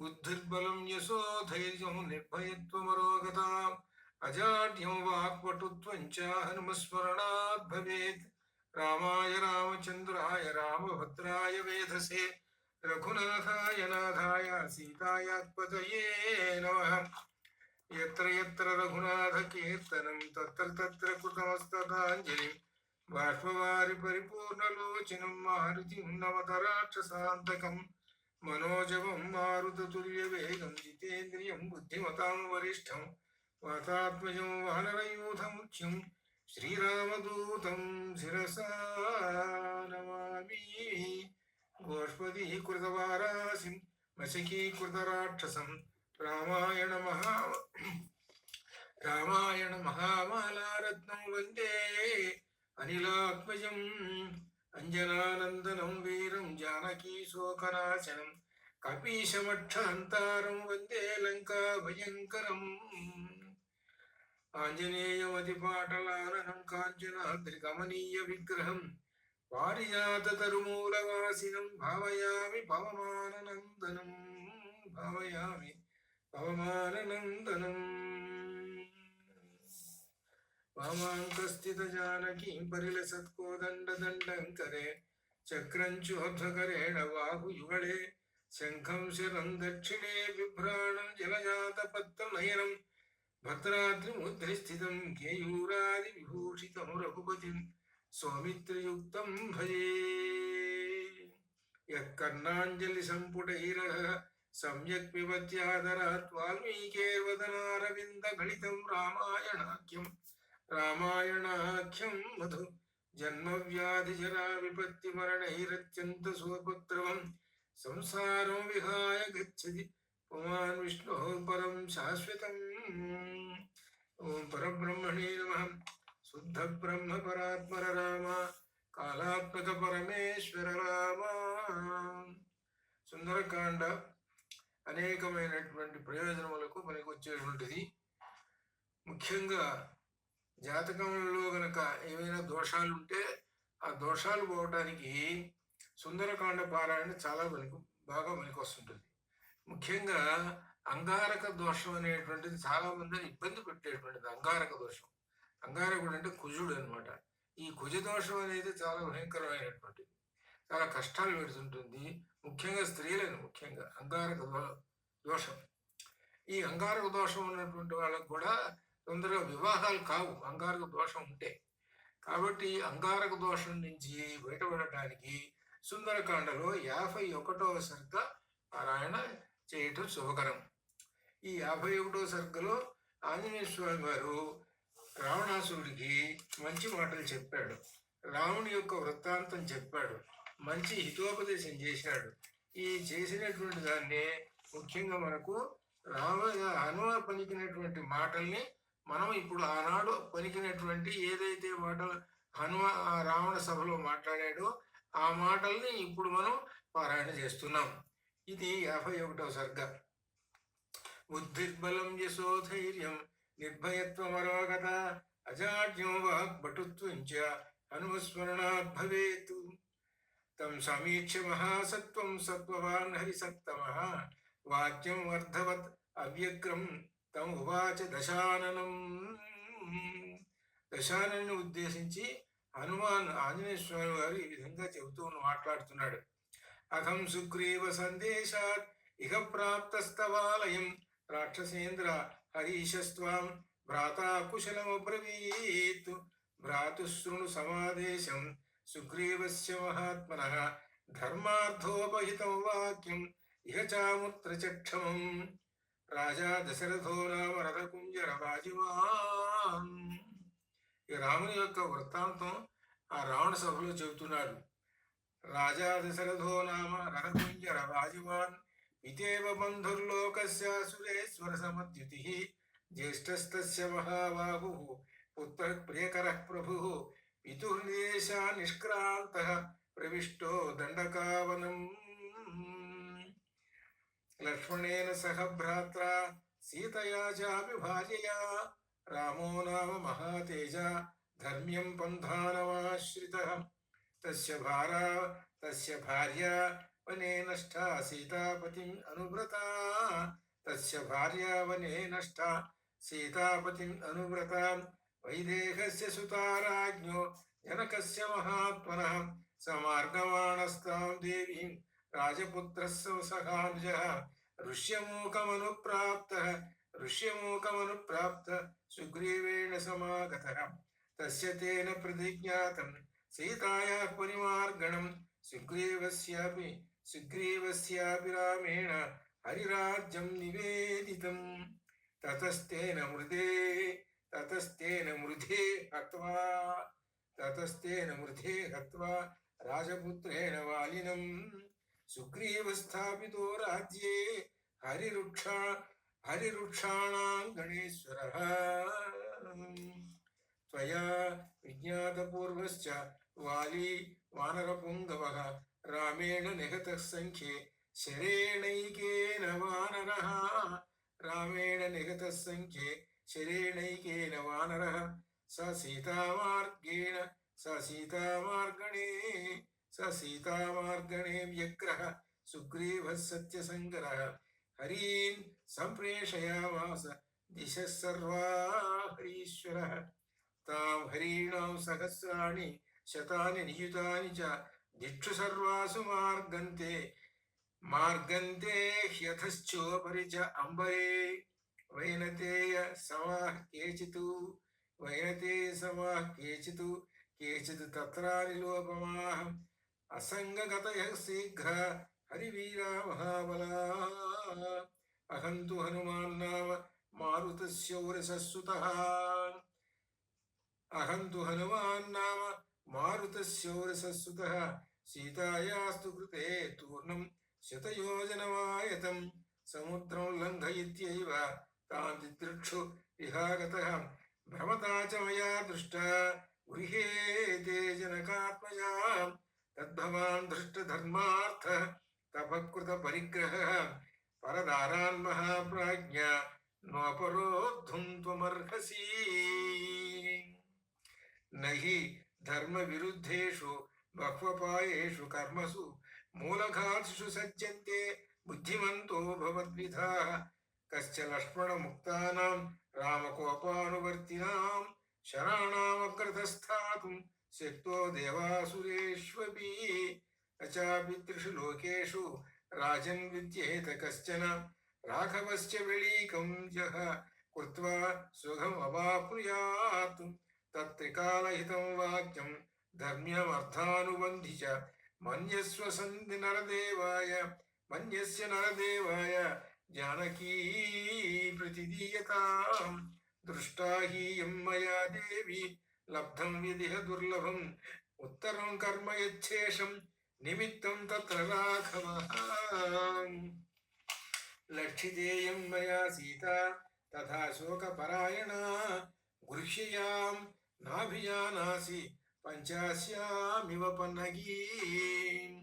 బుద్ధిర్బలం యశోధైర్యం నిర్భయత్వమరోగత అజాడ్యం వాక్పటుత్వం చ హనుమస్మరణాత్ భవేత్. రామాయ రామచంద్రాయ రామభద్రాయ వేధసే రఘునాథాయ నాథాయ సీతాయాత్పతయే నమః. ఎత్ర ఎత్ర రఘునాథ కీర్తనం తత్ర తత్ర కృతమస్తకాంజలి బాష్పవారి పరిపూర్ణలోచనం మారుతిం నమత రాక్షసాంతకం మనోజవం మారుతతుల్యవేగం జితేంద్రియం బుద్ధిమతాం వరిష్టం వాతాత్మజం వానరయూథముఖ్యం శ్రీరామదూతం శిరసా నమామి. గోష్పదీకృతవారాసిం మశకీకృతరాక్షసం రామాయణ మహామాలారత్నం వందే అనిలాత్మజం. అంజనానందనం వీరం జానకీ శోకనాశనం కపీశమక్షాంతారం వందే లంకా భయంకరం. ఆంజనేయమతిపాటలాననం కాంచనాద్రికమనీయ విగ్రహం పారిజాత తరుమూలవాసినం భావయామి పవమాననందనం వామాంకస్థిత జానకీం పరిలసత్కోదండంకరే చక్రంచుధ్వకరేణ బాహుయుగళే శంఖం శరం దక్షిణే బిభ్రాణం జలజాత పత్రనయనం భద్రాద్రిముద్రిస్థితం కేయూరాది విభూషితం రఘుపతిం సౌమిత్రయుక్తం భజే. యఃకర్ణాంజలి సంపుటైరః సమ్యక్ పిబత్యాదరాత్ వాల్మీకేర్వదనారవింద గళితం రామాయణాఖ్యం మధు జన్మవ్యాధి జరా విపత్తి మరణైరత్యంత సుఖపుత్రవం సంసారం విహాయ గచ్చతి పుమాన్ విష్ణోః పరం శాశ్వతం. ఓం పరబ్రహ్మణే నమః. శుద్ధ బ్రహ్మ పరాత్పర రామ కాలాత్మక పరమేశ్వర రామ. సుందరకాండ అనేకమైనటువంటి ప్రయోజనములకు పనికొచ్చేటువంటిది. ముఖ్యంగా జాతకంలో గనక ఏమైనా దోషాలు ఉంటే ఆ దోషాలు పోవటానికి సుందరకాండ పారాయణ చాలా బాగా పనికొస్తుంటుంది. ముఖ్యంగా అంగారక దోషం అనేటువంటిది చాలా మందిని ఇబ్బంది పెట్టేటువంటిది. అంగారక దోషం, అంగారకుడు అంటే కుజుడు అనమాట. ఈ కుజ దోషం అనేది చాలా భయంకరమైనటువంటిది, చాలా కష్టాలు పెడుతుంటుంది. ముఖ్యంగా స్త్రీలను, ముఖ్యంగా అంగారక దోషం. ఈ అంగారక దోషం ఉన్నటువంటి వాళ్ళకు కూడా తొందరగా వివాహాలు కావు అంగారక దోషం ఉంటే. కాబట్టి అంగారక దోషం నుంచి బయటపడటానికి సుందరకాండలో 51వ సర్గ పారాయణ చేయటం శుభకరం. ఈ 51వ సర్గలో ఆంజనేయ స్వామి వారు రావణాసురుడికి మంచి మాటలు చెప్పాడు, రాముని యొక్క వృత్తాంతం చెప్పాడు, మంచి హితోపదేశం చేశాడు. ఈ చేసినటువంటి దాన్ని ముఖ్యంగా మనకు హనుమ పలికినటువంటి మాటల్ని మనం ఇప్పుడు ఆనాడు పలికినటువంటి ఏదైతే మాటలు హనుమ రావణ సభలో మాట్లాడాడో ఆ మాటల్ని ఇప్పుడు మనం పారాయణ చేస్తున్నాం. ఇది 51వ సర్గ. బుద్ధిర్బలం యశోధైర్యం నిర్భయత్వమరోగత అజాడ్యం వాక్పటుత్వం చ హనుమస్మరణాత్ భవేత్. తం సమీక్ష్య మహాసత్వం సత్వవాన్ హరిసత్తమః వాక్యం అర్థవత్ అవ్యగ్రం తం ఉవాచ దశాననం. దశానను ఉద్దేశించి హనుమాన్ ఆంజనేయ స్వామి వారు ఈ విధంగా చెబుతూ మాట్లాడుతున్నాడు. అహం సుగ్రీవ సందేశాత్ ఇహ ప్రాప్తస్తవాలయం రాక్షసేంద్ర హరీశస్త్వాం భ్రాతా కుశలమబ్రవీత్. భ్రాతుశృణు సమాదేశం సుగ్రీవస్య మహాత్మనః ధర్మార్థోపహితం వాక్యం ఇహ చాముత్ర చక్షమం. రాజా దశరథో నామ రథకుంజర వాజివాన్. ఈ రాముని యొక్క వృత్తాంతం ఆ రావణ సభలో చెబుతున్నాడు. రాజా దశరథో నామ రథకుంజర వాజివాన్ పితేవ బంధుర్లోకస్య సురేశ్వర సమద్యుతిః జ్యేష్ఠస్తస్య మహాబాహుః పుత్రః ప్రియకరః ప్రభుః పితుర్నిదేశా నిష్క్రాంతః ప్రవిష్టో దండకావనం. లక్ష్మణేన సహ భ్రాత్రా సీతయా చాపి భార్యయా రామో నామ మహాతేజ ధర్మ్యం పంథానమాశ్రితః. తస్య భార్య वने नष्टा सीतापतिम् अनुव्रता तस्य भार्या वने नष्टा सीतापतिम् अनुव्रता वैदेहस्य सुता राज्ञो जनकस्य महात्मनः समार्गमाणस्तां देवीं राजपुत्रस्य सखानुजः ऋष्यमूकमनुप्राप्त सुग्रीवेण समागतः तस्य तेन प्रतिज्ञातं सीतायाः परिमार्गणं सुग्रीवस्यापि रामेण हरिराज्यं निवेदितं ततस्तेन मृधे हत्वा राजपुत्रेण वालिनं सुग्रीवस्थापितो राज्ये हरिरुक्षाणां गणेश्वरः त्वया विज्ञातपूर्वश्च वाली वानरपुङ्गवः रामेण निहतः सङ्ख्ये शरेणैकेन वानरः स सीतामार्गणे व्यग्रः सुग्रीवः सत्यसङ्गरः हरीन् सम्प्रेषयामास दिशः सर्वा हरीश्वरः तां हरीणां सहस्राणि शतानि नियुतानि च दिक्षु सर्वासु मार्गन्ते ह्यथश्चोपरि च अम्बरे वैनतेय समाः केचित् तत्रानिलोपमाः असङ्गगतयः शीघ्र हरिवीरा महाबलाः अहं तु हनुमान् नाम मारुतस्य सुतः सीतायास्तु कृते तूर्णं शतयोजनमायतं समुद्रं लङ्घयित्यैव तां दिदृक्षु विहागतः भ्रमता च मया दृष्टा गृहे ते जनकात्मजा तद्भवान् दृष्टधर्मार्थः तपकृतपरिग्रहः परदारान् महाप्राज्ञा नोपरोद्धुं त्वमर्हसि न हि धर्मविरुद्धेषु बह्वपायेषु कर्मसु मूलघातुषु सज्जन्ते बुद्धिमन्तो भवद्विधाः कश्च लक्ष्मणमुक्तानां रामकोपानुवर्तिनां शराणामग्रतस्थातुं शक्तो देवासुरेष्वपि न चापि त्रिषु लोकेषु राजन् विद्येत कश्चन राघवश्च वेळीकं यः कृत्वा सुखमवाप्नुयात् तत्त्रिकालहितं वाक्यं धर्म्यमर्थानुबन्धि च मन्यस्य नरदेवाय जानकी प्रतिदीयतां दृष्टा हीयं मया देवी लब्धं विदिह दुर्लभम् उत्तरं कर्म यच्छेषं निमित्तं तत्र राघवः लक्षितेयं मया सीता तथा शोकपरायणा गृह्ययां नाभिजानासि पञ्चास्यामिव पन्नगीं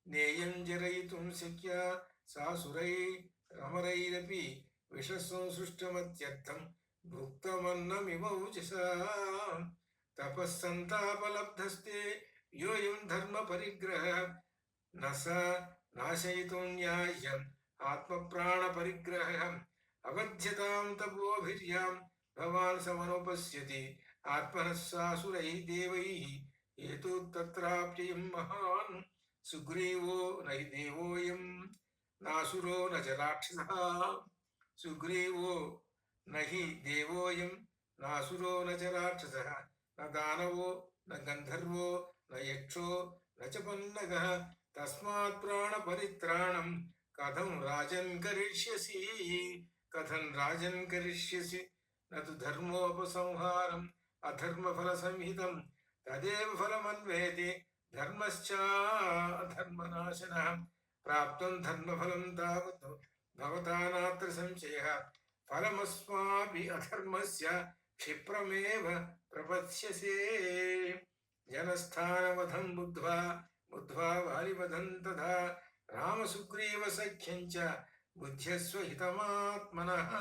नेयं जरयितुं शक्या सासुरैरमरैरपि विषसंसृष्टमत्यर्थं भुक्तमन्नमिवौजसा तपस्सन्तापलब्धस्ते योऽयं धर्मपरिग्रहः न स नाशयितुं न्याय्यम् आत्मप्राणपरिग्रहः अवध्यतां तपोभिर्यां भवान् समनुपश्यति आत्मनः सासुरैः देवैः हेतुस्तत्राप्ययं महान् सुग्रीवो न हि देवोऽयं नासुरो न च राक्षसः सुग्रीवो न हि देवोऽयं नासुरो न च राक्षसः न दानवो न गन्धर्वो न यक्षो न च पन्नगः तस्मात् प्राणपरित्राणं कथं राजन् करिष्यसि न तु धर्मोपसंहारम् अधर्मफलसंहितं तदेव फलमन्वेति धर्मश्चाधर्मनाशनः प्राप्तं धर्मफलं तावत् भवता नात्र संशयः फलमस्मापि अधर्मस्य क्षिप्रमेव प्रपत्स्यसे जनस्थानवधं बुद्ध्वा वालिवधं तथा रामसुग्रीवसख्यं च बुद्ध्यस्व हितमात्मनः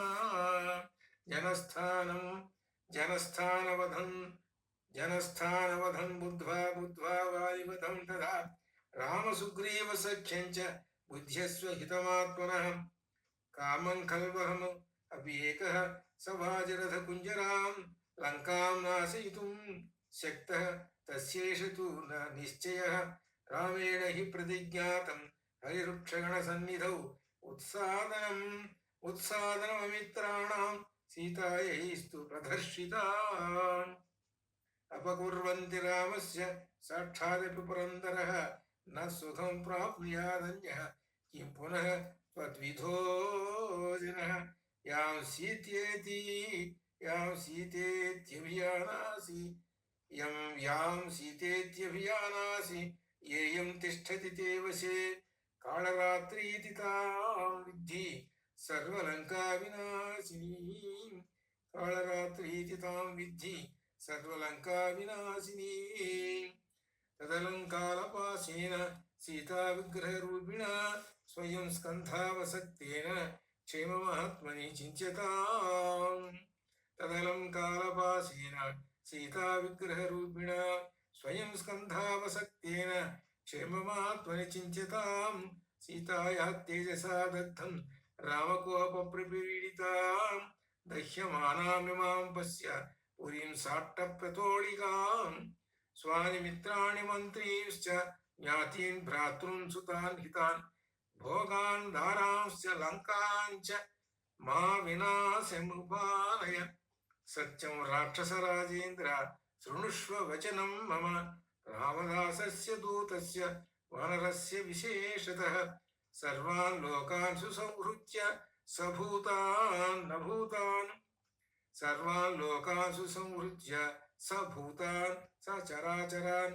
जनस्थानवधं बुद्ध्वा वालिवधं तथा रामसुग्रीवसख्यं च बुध्यस्व हितमात्मनः कामं खल्वहम् अपि एकः सभाजरथकुञ्जरां लङ्कां नाशयितुं शक्तः तस्यैष तु न निश्चयः रामेण हि प्रतिज्ञातं हरिवृक्षगणसन्निधौ उत्सादनममित्राणां सीतायैस्तु प्रदर्शितान् अपकुर्वन्ति रामस्य साक्षादपि पुरन्दरः न सुखं प्राप्नुयादन्यः किं पुनः त्वद्विधो जनः यां सीतेत्यभियानासि येयं तिष्ठति ते वशे कालरात्रीति तां विद्धि सर्वलङ्काविनाशिनीं कालरात्रीति तां विद्धि सर्वलङ्काविनाशिनीं तदलङ्कालपाशेन सीताविग्रहरूपिणा स्वयं स्कन्धावसक्तेन क्षेममात्मनि चिन्त्यताम् तदलङ्कालपाशेन सीताविग्रहरूपिणा स्वयं स्कन्धावसक्तेन क्षेममात्मनि चिन्त्यताम् सीतायाः तेजसा दग्धं रामकोपप्रपीडितां दह्यमानामिमां पश्य पुरीं साट्टप्रतोळिकाम् स्वानि मित्राणि मन्त्रींश्च ज्ञातीन् भ्रातॄन् सुतान् हितान् भोगान् दारांश्च लङ्काञ्च मा विनाशमुपानय सत्यं राक्षसराजेन्द्र शृणुष्व वचनं मम रामदासस्य दूतस्य वानरस्य विशेषतः सर्वान् लोकान् सुसंहृत्य सभूतान् न भूतान् सर्वान् लोकान् सुसंहृत्य सभूतान् सचराचरान्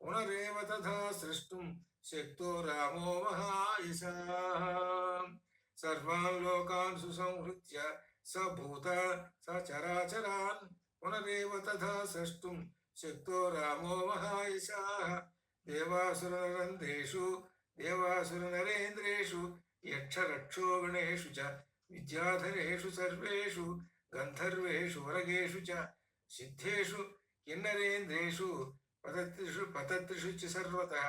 पुनरेव तथा सृष्टुं शक्तो रामो महायशः सर्वान् लोकान् सुसंहृत्य सभूतान् सचराचरान् पुनरेव तथा सृष्टुं शक्तो रामो महायशः देवासुरनरेन्द्रेषु यक्षरक्षो गणेषु च विद्याधरेषु सर्वेषु गन्धर्वेषु वरगेषु च सिद्धेषु किन्नरेन्द्रेषु पतत्रिषु च सर्वतः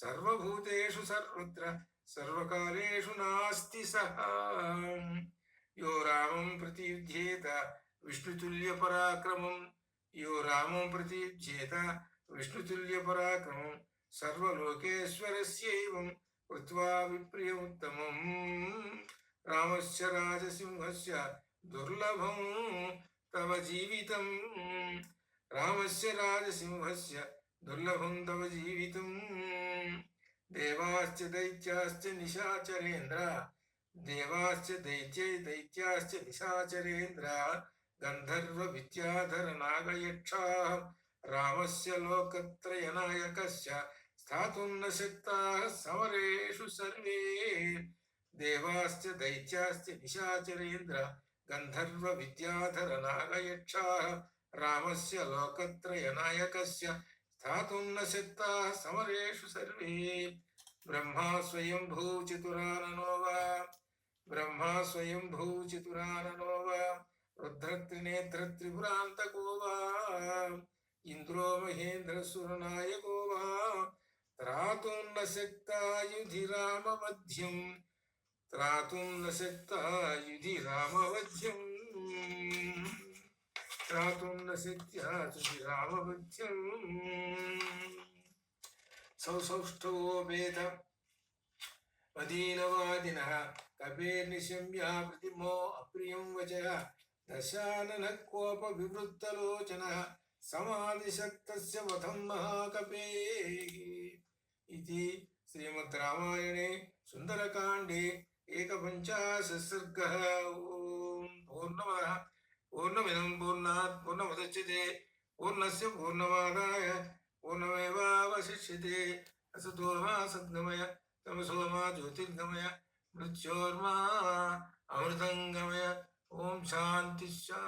सर्वभूतेषु सर्वत्र सर्वकालेषु नास्ति सः यो रामं प्रतियुध्येत विष्णुतुल्यपराक्रमं सर्वलोकेश्वरस्यैवं कृत्वा विप्रियमुत्तमम् रामस्य राजसिंहस्य दुर्लभं तव जीवितं देवाश्च दैत्याश्च निशाचरेन्द्र गन्धर्व विद्याधर नागयक्षाः रामस्य लोकत्रयनायकस्य स्थातुं न शक्ताः समरेषु सर्वे देवाश्च दैत्याश्च निशाचरेन्द्र गन्धर्व विद्याधर नागयक्षाः रामस्य लोकत्रयनायकस्य स्थातुं न शक्ताः समरेषु सर्वे ब्रह्मा स्वयंभू चितुराननो वा रुद्रत्रिनेत्रत्रिपुरान्तको वा इंद्रो महेन्द्रसुरनायको वा त्रातुं न शक्ता युधि रामवध्यम् सौष्ठवोपेत मदीनवादिनः कपेर्निशम्या प्रतिमो अप्रियं वचः दशाननः कोपविवृत्तलोचनः समाधिशक्तस्य वधं महाकपेः इति श्रीमद् रामायणे सुन्दरकाण्डे 51 सर्गः। ओम पूर्णमिदं पूर्णात् पूर्णमुदच्यते पूर्णस्य पूर्णमादाय पूर्णमेवावशिष्यते। असतो मा सद्गमय तमसो मा ज्योतिर्गमय मृत्योर्मा अमृतं गमय। ओम शांति।